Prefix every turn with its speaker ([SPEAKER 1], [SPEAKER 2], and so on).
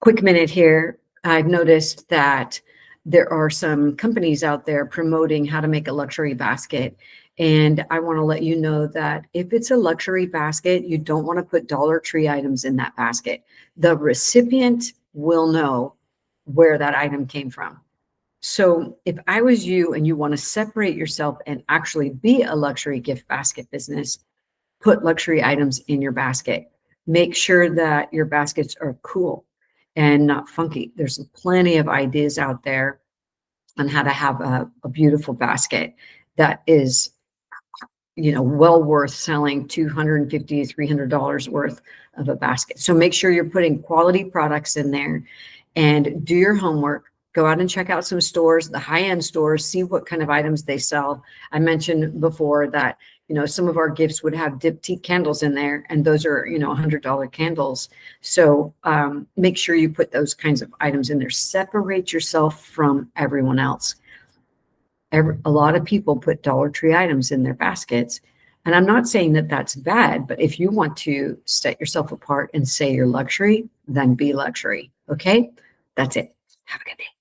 [SPEAKER 1] quick minute here. I've noticed that there are some companies out there promoting how to make a luxury basket. And I want to let you know that if it's a luxury basket, you don't want to put Dollar Tree items in that basket. The recipient will know where that item came from. So if I was you and you want to separate yourself and actually be a luxury gift basket business, put luxury items in your basket. Make sure that your baskets are cool and not funky. There's plenty of ideas out there on how to have a beautiful basket that is, well worth selling $250, $300 worth of a basket. So make sure you're putting quality products in there and do your homework. Go out and check out some stores, the high-end stores, see what kind of items they sell. I mentioned before that, some of our gifts would have diptyque candles in there, and those are, $100 candles. So make sure you put those kinds of items in there. Separate yourself from everyone else. A lot of people put Dollar Tree items in their baskets. And I'm not saying that that's bad, but if you want to set yourself apart and say you're luxury, then be luxury. Okay? That's it. Have a good day.